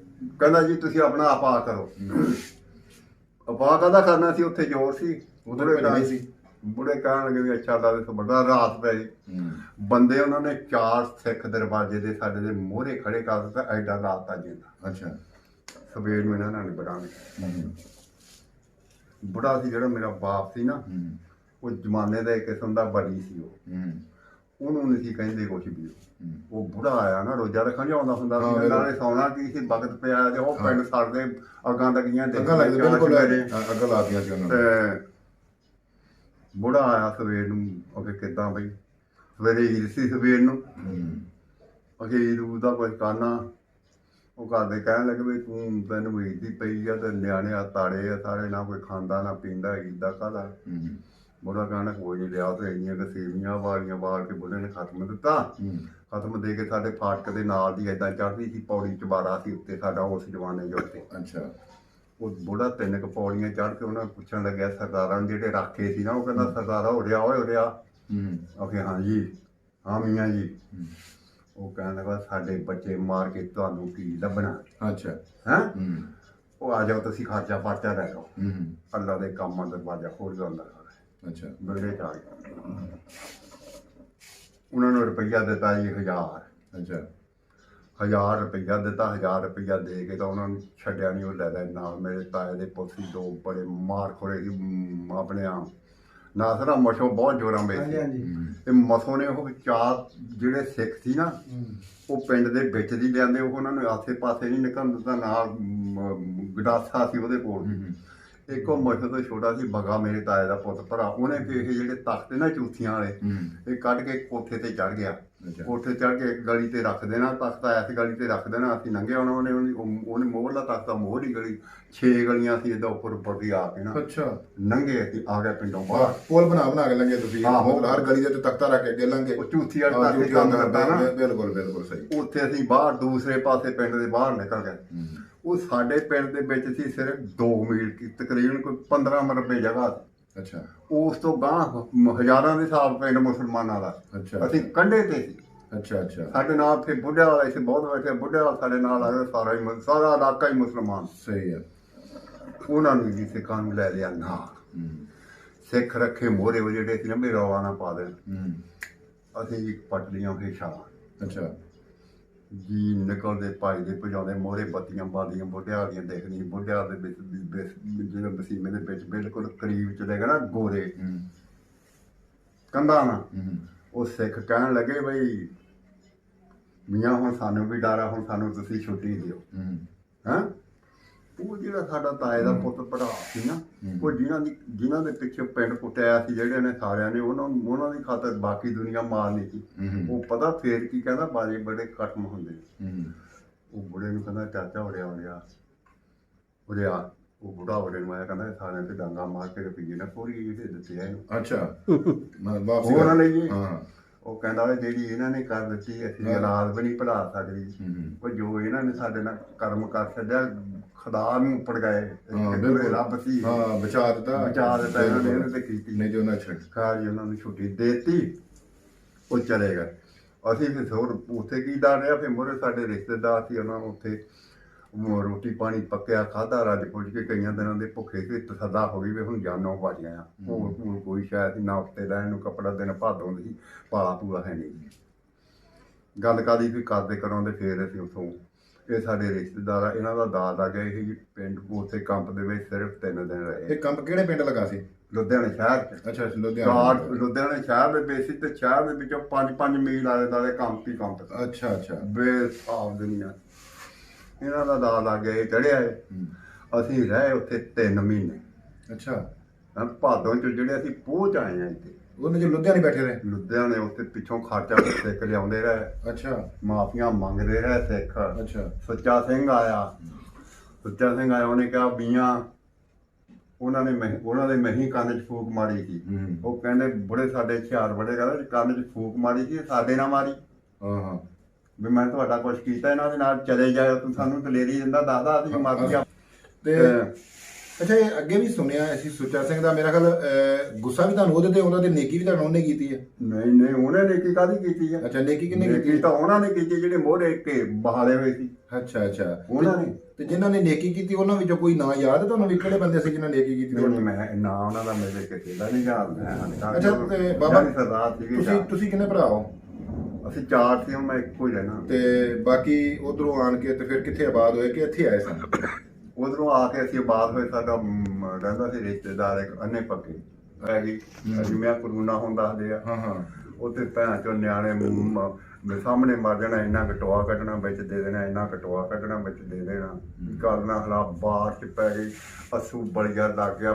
ਕਹਿੰਦਾ ਜੀ ਤੁਸੀਂ ਆਪਣਾ ਆਪਾ ਕਰੋ। ਆਪਾ ਕਾਹਦਾ ਕਰਨਾ ਸੀ, ਉੱਥੇ ਜ਼ੋਰ ਸੀ ਬੁੜੇ ਕਹਿਣ ਲੱਗੇ ਵੀ ਅੱਛਾ ਦਾ ਵੱਡਾ ਰਾਤ ਪੈ ਗਈ। ਬੰਦੇ ਉਹਨਾਂ ਨੇ 4 ਸਿੱਖ ਦਰਵਾਜ਼ੇ ਦੇ ਸਾਡੇ ਦੇ ਮੂਹਰੇ ਖੜੇ ਕਰ ਦਿੱਤਾ ਐਡਾ ਰਾਤ ਆ ਜਾਂਦਾ। ਅੱਛਾ ਸਵੇਰ ਨੂੰ ਇਹਨਾਂ ਨਾਲ ਬੜਾਂਗੇ ਬੁੜਾ ਸੀ ਜਿਹੜਾ ਮੇਰਾ ਬਾਪ ਸੀ ਨਾ, ਉਹ ਜ਼ਮਾਨੇ ਦਾ ਇੱਕ ਕਿਸਮ ਦਾ ਬੜੀ ਸੀ। ਉਹਨੂੰ ਨਹੀਂ ਸੀ ਕਹਿੰਦੇ ਕੁਛ ਵੀ। ਉਹ ਬੁੜਾ ਆਇਆ ਨਾ ਰੋਜ਼ਾ ਰੱਖਣ ਜਾਉਂਦਾ ਹੁੰਦਾ ਸੀ, ਨਾਲੇ ਸੌਣਾ ਕੀ ਸੀ ਵਕਤ ਪਿਆ ਤੇ ਉਹ ਪਿੰਡ ਸਾਡੇ ਅੱਗਾਂ ਲੱਗੀਆਂ ਤੇ ਅੱਗਾਂ ਲਾਤੀਆਂ ਸੀ ਉਹਨਾਂ ਤੇ ਬੁੜਾ ਆਇਆ ਸਵੇਰ ਨੂੰ। ਉਹ ਕਿੱਦਾਂ ਬਈ ਸਵੇਰੇ ਈਦ ਸੀ ਸਵੇਰ ਨੂੰ। ਅਖੇ ਈਦ ਦਾ ਕੋਈ ਕਾਨਾ ਉਹ ਘਰ ਦੇ ਕਹਿਣ ਲੱਗੇ ਵੀ ਤੂੰ ਤੈਨੂੰ ਈਦ ਦੀ ਪਈ ਆ ਤੇ ਨਿਆਣੇ ਆ ਤਾੜੇ ਆ ਸਾਰੇ, ਨਾ ਕੋਈ ਖਾਂਦਾ ਨਾ ਪੀਂਦਾ ਈਦ ਦਾ ਕਾਹਦਾ। ਬੁੜਾ ਕਹਿਣਾ ਕੋਈ ਨਹੀਂ ਲਿਆ ਤੇ ਇੰਨੀਆਂ ਕੁ ਸੇਵੀਆਂ ਵਾਲੀਆਂ ਵਾਲ ਕੇ ਬੁੱਢੇ ਨੇ ਖਤਮ ਦਿੱਤਾ। ਖਤਮ ਦੇ ਕੇ ਸਾਡੇ ਫਾਟਕ ਦੇ ਨਾਲ ਦੀ ਏਦਾਂ ਚੜ੍ਹਦੀ ਸੀ ਪੌੜੀ ਚਬਾਰਾ ਸੀ ਉੱਤੇ ਸਾਡਾ ਉਸ ਜਮਾਨੇ ਦੇ ਉੱਤੇ। ਅੱਛਾ ਉਹ ਬੁੜਾ 3 ਕੁ ਪੌੜੀਆਂ ਚੜ੍ਹ ਕੇ ਉਹਨਾਂ ਪੁੱਛਣ ਲੱਗਿਆ ਸਰਦਾਰਾਂ ਨੂੰ ਜਿਹੜੇ ਰਾਖੇ ਸੀ ਨਾ, ਉਹ ਕਹਿੰਦਾ ਸਰਦਾਰਾ ਹੋ ਰਿਹਾ ਓਏ ਹੋ ਰਿਹਾ। ਆਖੇ ਹਾਂਜੀ ਹਾਂ ਮੀਆਂ ਜੀ। ਉਹ ਕਹਿਣ ਲੱਗਾ ਸਾਡੇ ਬੱਚੇ ਮਾਰ ਕੇ ਤੁਹਾਨੂੰ ਕੀ ਲੱਭਣਾ। ਅੱਛਾ ਹੈਂ ਉਹ ਆ ਜਾਓ ਤੁਸੀਂ ਖਰਚਾ ਪਰਚਾ ਲੈ ਲਓ। ਅੱਲਾ ਦੇ ਕੰਮਾਂ ਦਾ ਦਰਵਾਜ਼ਾ ਖੋਲ ਜਾਂਦਾ। ਅੱਛਾ ਬੜੇ ਚ ਆ ਗਿਆ। ਉਹਨਾਂ ਨੂੰ ਰੁਪਈਆ ਦਿੱਤਾ ਜੀ 1000। ਅੱਛਾ 1000 ਰੁਪਈਆ ਦਿੱਤਾ। 1000 ਰੁਪਈਆ ਦੇ ਕੇ ਤਾਂ ਉਹਨਾਂ ਨੂੰ ਛੱਡਿਆ ਨਹੀਂ। ਉਹ ਲੈ ਲੈ ਨਾਲ ਮੇਰੇ ਤਾਏ ਦੇ ਪੁੱਤ ਸੀ 2 ਬੜੇ ਮਾਰ ਖੋਰੇ ਸੀ ਆਪਣੇ ਆਪ ਨਾਸਰਾ ਮਸ਼ੋ ਬਹੁਤ ਜੋਰਾਂ ਵਿੱਚ। ਤੇ ਮਸੋਂ ਨੇ ਉਹ 4 ਜਿਹੜੇ ਸਿੱਖ ਸੀ ਨਾ ਉਹ ਪਿੰਡ ਦੇ ਵਿੱਚ ਦੀ ਲਿਆਂਦੇ। ਉਹ ਉਹਨਾਂ ਨੂੰ ਆਸੇ ਪਾਸੇ ਨਹੀਂ ਨਿਕਲਣ ਦਿੱਤਾ। ਨਾਲ ਗਡਾਸਾ ਸੀ ਉਹਦੇ ਕੋਲ। ਇੱਕੋ ਮਸ਼ੋ ਤੋਂ ਛੋਟਾ ਸੀ ਬਗਾ ਮੇਰੇ ਤਾਏ ਦਾ ਪੁੱਤ ਭਰਾ। ਉਹਨੇ ਫਿਰ ਇਹ ਜਿਹੜੇ ਤਖਤ ਨਾ ਝੂਠੀਆਂ ਵਾਲੇ ਇਹ ਕੱਢ ਕੇ ਕੋਠੇ ਤੇ ਚੜ੍ਹ ਗਿਆ। ਕੋਠੇ ਚੜ੍ਹ ਕੇ ਇੱਕ ਗਲੀ ਤੇ ਰੱਖ ਦੇਣਾ ਤਖਤ। ਐਸ ਗਲੀ ਤੇ ਰੱਖ ਦੇਣਾ। ਅਸੀਂ ਲੰਘਿਆ ਉਹਨੇ ਮੋਹਰਲਾ ਤਖਤਾ ਮੋਹਰੀ ਗਲੀ 6 ਗਲੀਆਂ ਸੀ ਏਦਾਂ ਉੱਪਰ ਦੀ ਆ ਕੇ ਨਾ। ਅੱਛਾ ਲੰਘੇ ਅਸੀਂ ਆ ਗਿਆ ਪਿੰਡੋਂ ਬਾਹਰ। ਪੁਲ ਬਣਾ ਕੇ ਲੰਘੇ ਤੁਸੀਂ। ਮਤਲਬ ਹਰ ਗਲੀ ਦੇ ਤਖਤਾ ਰੱਖ ਕੇ ਅੱਗੇ ਲੰਘੇ। ਉਹ ਝੂਠੀ ਵਾਲਾ ਤਖਤ ਕੰਮ ਕਰਦਾ ਨਾ। ਬਿਲਕੁਲ ਸਹੀ। ਉੱਥੇ ਅਸੀਂ ਬਾਹਰ ਦੂਸਰੇ ਪਾਸੇ ਪਿੰਡ ਦੇ ਬਾਹਰ ਨਿਕਲ ਗਏ। ਉਹ ਸਾਡੇ ਪਿੰਡ ਦੇ ਵਿੱਚ ਸੀ ਸਿਰਫ 2 ਮੀਲ ਤਕਰੀਬਨ ਕੋਈ 15 ਮਰਬੇ ਜਗ੍ਹਾ ਸੀ। ਅੱਛਾ ਉਸ ਤੋਂ ਗਾਂਹ ਹਜ਼ਾਰਾਂ ਦੇ ਹਿਸਾਬ ਪਿੰਡ ਮੁਸਲਮਾਨਾਂ ਦਾ। ਅੱਛਾ ਅਸੀਂ ਕੰਢੇ ਤੇ ਸੀ। ਅੱਛਾ ਸਾਡੇ ਨਾਲ ਫਿਰ ਬੁੱਢੇ ਵਾਲੇ ਸੀ ਬਹੁਤ ਬੈਠੇ। ਬੁੱਢੇ ਵਾਲਾ ਸਾਡੇ ਨਾਲ ਆ ਗਿਆ। ਸਾਰਾ ਇਲਾਕਾ ਹੀ ਮੁਸਲਮਾਨ। ਸਹੀ ਆ। ਉਹਨਾਂ ਨੂੰ ਵੀ ਸਿੱਖਾਂ ਨੂੰ ਲੈ ਲਿਆ ਨਾਲ। ਸਿੱਖ ਰੱਖੇ ਮੋਹਰੇ ਉਹ ਜਿਹੜੇ ਸੀ ਨਾ ਵੀ ਰੌਲਾ ਨਾ ਪਾ ਦੇਣ। ਅਸੀਂ ਇੱਕ ਪਟਲੀਆਂ ਫਿਰ ਛਾਲਾਂ। ਅੱਛਾ ਜੀ ਨਿਕਲਦੇ ਭਾਈ ਦੇ ਭਜਾਉਂਦੇ ਮੋਹਰੇ ਬੱਤੀਆਂ ਬਾਦੀਆਂ ਬੁੱਢਿਆਂ ਵਾਲੀਆਂ ਦੇਖਣੀ। ਬੁੱਢਿਆਂ ਦੇ ਵਿੱਚ ਜਿਹੜੇ ਵਸੀਮੇ ਦੇ ਵਿੱਚ ਬਿਲਕੁਲ ਕਰੀਬ ਚਲੇ ਗਏ ਨਾ ਗੋਰੇ ਕੰਧਾਂ ਨਾ। ਉਹ ਸਿੱਖ ਕਹਿਣ ਲੱਗੇ ਬਈ ਮੀਆਂ ਹੁਣ ਸਾਨੂੰ ਵੀ ਡਰ ਆ, ਹੁਣ ਸਾਨੂੰ ਤੁਸੀਂ ਛੁੱਟੀ ਦਿਓ। ਹੈਂ ਉਹ ਜਿਹੜਾ ਸਾਡਾ ਤਾਏ ਦਾ ਪੁੱਤ ਭਰਾ ਸੀ ਨਾ, ਉਹ ਜਿਨ੍ਹਾਂ ਦੇ ਪਿੱਛੇ ਪਿੰਡ ਕੁੱਟਿਆ ਸੀ ਜਿਹੜੇ ਨੇ ਸਾਰਿਆਂ ਨੇ, ਉਹਨਾਂ ਦੀ ਖਾਤਰ ਬਾਕੀ ਦੁਨੀਆ ਮਾਰਨੀ ਸੀ। ਉਹ ਪਤਾ ਫੇਰ ਕੀ ਕਹਿੰਦਾ, ਬਾਰੇ ਬੜੇ ਖਤਮ ਹੁੰਦੇ। ਉਹ ਬੁੜੇ ਨੂੰ ਕਹਿੰਦਾ ਚਾਚਾ ਉਰਿਆ ਉਹ ਬੁੜਾ ਬੁੜੇ ਨੂੰ ਆਇਆ, ਕਹਿੰਦਾ ਸਾਰਿਆਂ ਤੇ ਡਾਂਗਾ ਮਾਰ ਕੇ ਰੁਪਈਏ ਨਾ ਪੂਰੀ ਜਿਹੜੇ ਦਿੱਤੇ ਆ ਇਹਨੂੰ। ਅੱਛਾ ਉਹਨਾਂ ਲਈ ਜੀ। ਉਹ ਕਹਿੰਦਾ ਵੀ ਜਿਹੜੀ ਇਹਨਾਂ ਨੇ ਕਰ ਦਿੱਤੀ ਅਸੀਂ ਔਲਾਦ ਵੀ ਨਹੀਂ ਭੁਲਾ ਸਕਦੀ। ਉਹ ਜੋ ਇਹਨਾਂ ਨੇ ਸਾਡੇ ਨਾਲ ਕਰਮ ਕਰ ਛੱਡਿਆ, ਖੁਦਾ ਨੂੰ ਉੱਪਰ ਗਏ, ਰੱਬ ਸੀ ਬਚਾ ਦਿੱਤਾ ਇਹਨਾਂ ਨੇ, ਇਹਨੇ ਤੇ ਕੀਤੀ ਨਹੀਂ, ਉਹਨਾਂ ਖਾਲੀ ਉਹਨਾਂ ਨੂੰ ਛੁੱਟੀ ਦੇਤੀ, ਉਹ ਚਲੇ ਗਏ। ਅਸੀਂ ਫਿਰ ਹੋਰ ਉੱਥੇ ਕੀ ਦਾਰ ਰਿਹਾ, ਫਿਰ ਮੋਰੇ ਸਾਡੇ ਰਿਸ਼ਤੇਦਾਰ ਸੀ, ਉਹਨਾਂ ਨੂੰ ਉੱਥੇ ਰੋਟੀ ਪਾਣੀ ਪੱਕਿਆ ਖਾਧਾ, ਰੱਜ ਪੁੱਜ ਕੇ ਕਈਆਂ ਦਿਨਾਂ ਦੇ ਭੁੱਖੇ ਸੀ, ਤਸੱਦਾ ਹੋ ਗਈ ਵੀ ਹੁਣ ਜਾਨੋਂ ਬਚ ਗਏ ਆ। ਹੋਰ ਕੋਈ ਸ਼ਾਇਦ ਨਾ ਉੱਤੇ ਲੈਣ ਨੂੰ ਕੱਪੜਾ ਦਿਨ ਭਾਦੋਂ ਦੀ ਪਾਲਾ ਪੂਲਾ ਹੈ ਨਹੀਂ। ਗੱਲ ਕਾਦੀ ਵੀ ਕਰਦੇ ਕਰਾਉਂਦੇ, ਫੇਰ ਅਸੀਂ ਉੱਥੋਂ ਇਹ ਸਾਡੇ ਰਿਸ਼ਤੇਦਾਰ ਆ, ਇਹਨਾਂ ਦਾ ਦਾਦਾ ਗਿਆ ਇਹ ਪਿੰਡ ਉੱਥੇ ਕੰਪ ਦੇ ਵਿੱਚ ਸਿਰਫ 3 ਦਿਨ ਰਹੇ। ਇਹ ਕੰਪ ਕਿਹੜੇ ਪਿੰਡ ਲੱਗਾ ਸੀ? ਲੁਧਿਆਣੇ ਸ਼ਹਿਰ ਚ। ਅੱਛਾ ਲੁਧਿਆਣੇ ਸ਼ਹਿਰ ਦੇ ਵਿੱਚ ਸੀ, ਤੇ ਸ਼ਹਿਰ ਦੇ ਵਿੱਚੋਂ 5 ਮੀਲ ਆਲੇ ਦਾਲੇ ਕੰਪ ਹੀ ਕੰਪ। ਅੱਛਾ ਬੇਸਾਬ ਦੁਨੀਆ। ਇਹਨਾਂ ਦਾ ਦਾਦਾ ਗਿਆ ਚੜਿਆ, ਅਸੀਂ ਰਹੇ ਉੱਥੇ 3 ਮਹੀਨੇ। ਅੱਛਾ ਭਾਦੋਂ ਚ ਜਿਹੜੇ ਅਸੀਂ ਪਹੁੰਚ ਆਏ ਆ ਇੱਥੇ, ਉਹਨੇ ਜੋ ਲੁਧਿਆਣੇ ਬੈਠੇ ਰਹੇ, ਲੁਧਿਆਣੇ ਉੱਥੇ ਪਿੱਛੋਂ ਖਰਚਾ ਸਿੱਖ ਲਿਆਉਂਦੇ ਰਹੇ। ਅੱਛਾ ਮਾਫੀਆਂ ਮੰਗਦੇ ਰਹੇ ਸਿੱਖ। ਅੱਛਾ ਸੁੱਚਾ ਸਿੰਘ ਆਇਆ, ਉਹਨੇ ਕਿਹਾ ਬੀਆਂ, ਉਹਨਾਂ ਦੇ ਮਹੀਂ ਕੰਨ 'ਚ ਫੂਕ ਮਾਰੀ ਸੀ। ਉਹ ਕਹਿੰਦੇ ਬੁੜੇ ਸਾਡੇ ਹੁਸ਼ਿਆਰ ਬੜੇ ਕਹਿੰਦੇ ਕੰਨ 'ਚ ਫੂਕ ਮਾਰੀ ਸੀ, ਸਾਡੇ ਨਾਲ ਮਾਰੀ। ਵੀ ਮੈਂ ਤੁਹਾਡਾ ਕੁਛ ਕੀਤਾ, ਇਹਨਾਂ ਦੇ ਨਾਲ ਚਲੇ ਜਾਓ, ਤੂੰ ਸਾਨੂੰ ਦਲੇਰੀ ਦਿੰਦਾ, ਦੱਸਦਾ ਅਸੀਂ ਮਰ ਗਿਆ। ਤੇ ਅੱਛਾ ਇਹ ਅੱਗੇ ਵੀ ਸੁਣਿਆ ਅਸੀਂ ਸੁੱਚਾ ਸਿੰਘ ਦਾ, ਮੇਰਾ ਖਿਆਲ ਗੁੱਸਾ ਵੀ ਤੁਹਾਨੂੰ ਉਹਦੇ ਤੇ ਆਉਂਦਾ, ਤੇ ਨੇਕੀ ਵੀ ਤੁਹਾਨੂੰ ਉਹਨੇ ਕੀਤੀ ਹੈ। ਨਹੀਂ ਉਹਨੇ ਨੇਕੀ ਕਾਹਦੀ ਕੀਤੀ ਹੈ? ਅੱਛਾ ਨੇਕੀ ਕਿਹਨੇ ਕੀਤੀ? ਤਾਂ ਉਹਨਾਂ ਨੇ ਕੀਤੀ ਜਿਹੜੇ ਮੋਹਰੇ ਕੇ ਬਹਾਲੇ ਹੋਏ ਸੀ। ਅੱਛਾ ਉਹਨਾਂ ਨੇ। ਤੇ ਜਿਨ੍ਹਾਂ ਨੇ ਨੇਕੀ ਕੀਤੀ ਉਹਨਾਂ ਵਿੱਚੋਂ ਕੋਈ ਨਾਂ ਯਾਦ ਤੁਹਾਨੂੰ ਵੀ ਕਿਹੜੇ ਬੰਦੇ ਸੀ ਜਿਨ੍ਹਾਂ ਨੇ ਨੇਕੀ ਕੀਤੀ? ਮੈਂ ਨਾ ਉਹਨਾਂ ਦਾ ਮੇਰੇ ਕਿਸੇ ਦਾ ਨਹੀਂ ਯਾਦ। ਅੱਛਾ ਤੇ ਬਾਬਾ ਸਰਦਾਰ ਸੀਗੇ। ਤੁਸੀਂ ਕਿੰਨੇ ਭਰਾ ਹੋ? ਅਸੀਂ 4 ਸੀ, ਮੈਂ ਇੱਕੋ ਹੀ ਰਹਿਣਾ। ਤੇ ਬਾਕੀ ਉਧਰੋਂ ਆਣ ਕੇ ਤੇ ਫਿਰ ਕਿੱਥੇ ਆਬਾਦ ਹੋਏ ਕਿ ਇੱਥੇ ਆਏ ਸਨ? ਉਧਰੋਂ ਆ ਕੇ ਅਸੀਂ ਆਬਾਦ ਹੋਏ। ਸਾਡਾ ਰਹਿੰਦਾ ਸੀ ਰਿਸ਼ਤੇਦਾਰ ਇੱਕ ਅੰਨੇ ਪੱਕੇ ਹੈਗੀ, ਜਿਵੇਂ ਕਰੂਨਾ ਹੁੰਦਾ ਹਲੇ ਆ। ਉੱਥੇ ਭੈਣ ਚੋਂ ਨਿਆਣੇ ਸਾਹਮਣੇ ਮਰ ਜਾਣਾ, ਇੰਨਾ ਕਟੋਆ ਕੱਢਣਾ ਵਿੱਚ ਦੇ ਦੇਣਾ, ਇੰਨਾ ਕਟੋਆ ਕੱਢਣਾ ਵਿੱਚ ਦੇ ਦੇਣਾ। ਗੱਲ ਨਾ ਹਲਾ ਬਾਹਰ ਚ ਪੈ ਗਈ, ਅਸੂ ਬੜੀਆ ਲੱਗ ਗਿਆ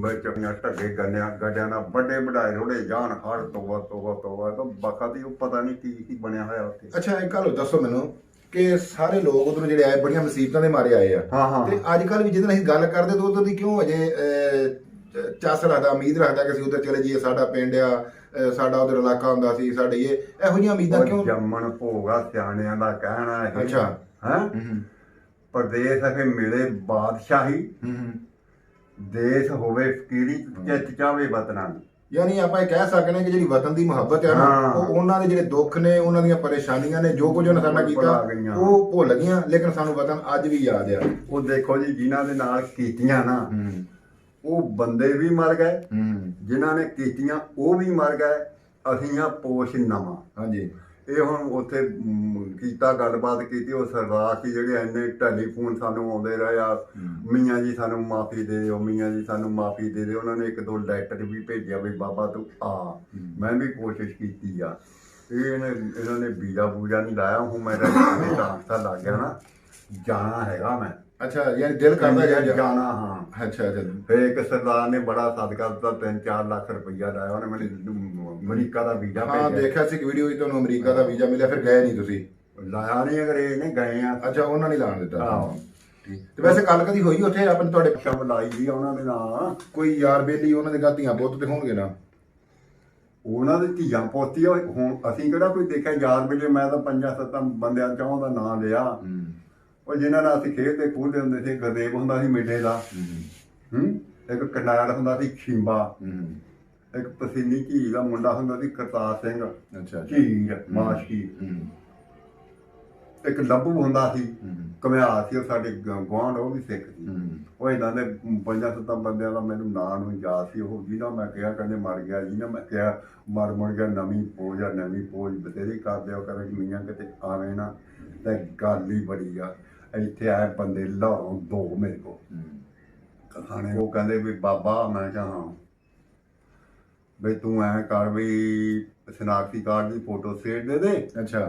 ਵਿੱਚ, ਢੱਗੇ ਗੱਡਿਆਂ ਨਾਲ ਵੱਡੇ ਵਡਾਏ ਰੋੜੇ ਜਾਣ ਹੜ ਤੋਬਾ ਤਾਂ ਬਾਕਾ ਦੀ ਉਹ ਪਤਾ ਨਹੀਂ ਕੀ ਬਣਿਆ ਹੋਇਆ ਉੱਥੇ। ਅੱਛਾ ਇੱਕ ਗੱਲ ਦੱਸੋ ਮੈਨੂੰ ਕਿ ਸਾਰੇ ਲੋਕ ਉਧਰੋਂ ਜਿਹੜੇ ਆਏ ਬੜੀਆਂ ਮੁਸੀਬਤਾਂ ਦੇ ਮਾਰੇ ਆਏ ਆ, ਤੇ ਅੱਜ ਕੱਲ ਵੀ ਜਿਹਦੇ ਨਾਲ ਅਸੀਂ ਗੱਲ ਕਰਦੇ ਤਾਂ ਉਧਰ ਦੀ ਕਿਉਂ ਅਜੇ ਚਾਸ ਰੱਖਦਾ, ਉਮੀਦ ਰੱਖਦਾ ਕਿ ਅਸੀਂ ਉਧਰ ਚਲੇ ਜਾਈਏ, ਸਾਡਾ ਪਿੰਡ ਆ, ਸਾਡਾ ਉਧਰ ਇਲਾਕਾ ਹੁੰਦਾ ਸੀ, ਸਾਡੇ ਇਹੋ ਜਿਹੀਆਂ ਉਮੀਦਾਂ ਕਿਉਂ? ਜੰਮਣ ਭੋਗਾ ਸਿਆਣਿਆਂ ਦਾ ਕਹਿਣਾ ਹੈ। ਅੱਛਾ ਪ੍ਰਦੇਸ਼ ਅਖੇ ਮਿਲੇ ਬਾਦਸ਼ਾਹੀ, ਦੇਸ਼ ਹੋਵੇ ਫਕੀਰੀ, ਚਿੱਤ ਚਾਵੇ ਵਤਨਾਂ ਦੀ। ਯਾਨੀ ਆਪਾਂ ਇਹ ਕਹਿ ਸਕਦੇ ਕਿ ਜਿਹੜੀ ਵਤਨ ਦੀ ਮੁਹੱਬਤ ਹੈ ਨਾ, ਉਹ ਉਹਨਾਂ ਦੇ ਜਿਹੜੇ ਦੁੱਖ ਨੇ, ਉਹਨਾਂ ਦੀਆਂ ਪਰੇਸ਼ਾਨੀਆਂ ਨੇ, ਜੋ ਕੁਝ ਉਹਨਾਂ ਸਾਡਾ ਕੀਤਾ ਉਹ ਭੁੱਲ ਗਈਆਂ, ਲੇਕਿਨ ਸਾਨੂੰ ਵਤਨ ਅੱਜ ਵੀ ਯਾਦ ਆ। ਉਹ ਦੇਖੋ ਜੀ, ਜਿਨ੍ਹਾਂ ਦੇ ਨਾਲ ਕੀਤੀਆਂ ਨਾ ਉਹ ਬੰਦੇ ਵੀ ਮਰ ਗਏ, ਜਿਨ੍ਹਾਂ ਨੇ ਕੀਤੀਆਂ ਉਹ ਵੀ ਮਰ ਗਏ। ਅਸੀਂ ਆ ਪੋਸ਼ ਨਵਾਂ। ਹਾਂਜੀ ਇਹ ਹੁਣ ਉੱਥੇ ਕੀਤਾ, ਗੱਲਬਾਤ ਕੀਤੀ, ਉਹ ਸਰਦਾਰ ਸੀ ਜਿਹੜੇ ਇੰਨੇ ਟੈਲੀਫੋਨ ਸਾਨੂੰ ਆਉਂਦੇ ਰਹੇ ਆ, ਮੀਆਂ ਜੀ ਸਾਨੂੰ ਮਾਫੀ ਦੇ ਦਿਓ, ਮੀਆਂ ਜੀ ਸਾਨੂੰ ਮਾਫੀ ਦੇ ਦਿਓ। ਉਹਨਾਂ ਨੇ 1-2 ਲੈਟਰ ਵੀ ਭੇਜਿਆ ਵੀ ਬਾਬਾ ਤੂੰ ਆ। ਮੈਂ ਵੀ ਕੋਸ਼ਿਸ਼ ਕੀਤੀ ਆ। ਇਹਨਾਂ ਨੇ ਵੀਜ਼ਾ ਬੂਜਾ ਨਹੀਂ ਲਾਇਆ। ਹੁਣ ਮੇਰਾ ਰਾਸਤਾ ਲੱਗ ਗਿਆ ਨਾ, ਜਾਣਾ ਹੈਗਾ ਮੈਂ। ਅੱਛਾ ਯਾਨੀ ਦਿਲ ਕਰਦਾ ਜਾਣਾ। ਹਾਂ ਅੱਛਾ ਫਿਰ ਇੱਕ ਸਰਦਾਰ ਨੇ ਬੜਾ ਸਦਕਾ ਦਿੱਤਾ, 3-4 ਲੱਖ ਰੁਪਈਆ ਲਾਇਆ ਉਹਨੇ, ਮੈਨੂੰ ਅਮਰੀਕਾ ਦਾ ਵੀਜ਼ਾ ਭੇਜਿਆ। ਹਾਂ ਦੇਖਿਆ ਸੀ ਵੀਡੀਓ, ਤੁਹਾਨੂੰ ਅਮਰੀਕਾ ਦਾ ਵੀਜ਼ਾ ਮਿਲਿਆ, ਫਿਰ ਗਏ ਨਹੀਂ ਤੁਸੀਂ? ਲਾਇਆ ਨਹੀਂ, ਅਗਰ ਇਹ ਨਹੀਂ ਗਏ ਆ। ਅੱਛਾ ਉਹਨਾਂ ਨੇ ਲਾਣ ਦਿੱਤਾ। ਤੇ ਵੈਸੇ ਗੱਲ ਕਦੀ ਹੋਈ ਉੱਥੇ ਆਪਣੇ ਤੁਹਾਡੇ ਸ਼ਬ ਲਾਈ ਦੀ ਉਹਨਾਂ ਦੇ ਨਾਲ? ਕੋਈ ਯਾਰ ਬੇਲੀ ਉਹਨਾਂ ਦੇ ਗਾਤੀਆਂ ਪੁੱਤ ਤੇ ਹੋਣਗੇ ਨਾ? ਉਹਨਾਂ ਦੇ ਧੀਆਂ ਪੋਤੀ। ਹੁਣ ਅਸੀਂ ਕਿਹੜਾ ਕੋਈ ਦੇਖਿਆ ਯਾਰ ਬੇਲੀ? ਮੈਂ ਤਾਂ 5-7 ਬੰਦਿਆਂ ਚੋਂ ਦਾ ਨਾਂ ਲਿਆ। ਉਹ ਜਿਨ੍ਹਾਂ ਨਾਲ ਅਸੀਂ ਖੇਡਦੇ ਖੂਡਦੇ ਹੁੰਦੇ ਸੀ, ਗੁਰਦੇਵ ਹੁੰਦਾ ਸੀ ਮਿੱਠੇ ਦਾ, ਇੱਕ ਕਰਨਾਲ ਹੁੰਦਾ ਸੀ ਛਿੰਬਾ, ਇੱਕ ਪਸੀਨੀ ਝੀ ਦਾ ਮੁੰਡਾ ਹੁੰਦਾ ਸੀ ਕਰਤਾਰ ਸਿੰਘ ਝੀਰ ਮਾਸ਼ੀ, ਇੱਕ ਲੱਭੂ ਹੁੰਦਾ ਸੀ ਘਮਿਆਰ ਸੀ, ਉਹ ਸਾਡੇ ਗੁਆਂਢ, ਉਹ ਵੀ ਸਿੱਖ ਸੀ। ਉਹ ਏਦਾਂ ਦੇ 5-7 ਬੰਦਿਆਂ ਦਾ ਮੈਨੂੰ ਨਾਂ ਨੂੰ ਯਾਦ ਸੀ। ਉਹ ਜਿਹਨਾਂ ਮੈਂ ਕਿਹਾ ਕਹਿੰਦੇ ਮਰ ਗਿਆ, ਜਿਹਨਾਂ ਮੈਂ ਕਿਹਾ ਮਰ ਗਿਆ। ਨਵੀਂ ਪੋਜ ਬਥੇਰੀ ਕਰਦੇ ਹੋ ਕਰੇ ਮੀਆਂ, ਕਿਤੇ ਆਵੇਂ ਨਾ ਤੇ ਗੱਲ ਹੀ ਬੜੀ ਆ। ਇੱਥੇ ਆਏ ਬੰਦੇ ਲਾਹੌਰੋਂ 2 ਮੇਰੇ ਕੋਲ ਖਾਣੇ। ਉਹ ਕਹਿੰਦੇ ਵੀ ਬਾਬਾ, ਮੈਂ ਕਿਹਾ ਬਈ ਤੂੰ ਐਂ ਕਰ ਵੀ ਸ਼ਨਾਖਤੀ ਕਾਰਡ ਦੀ ਫੋਟੋ ਸਟੇਟ ਦੇ ਦੇ। ਅੱਛਾ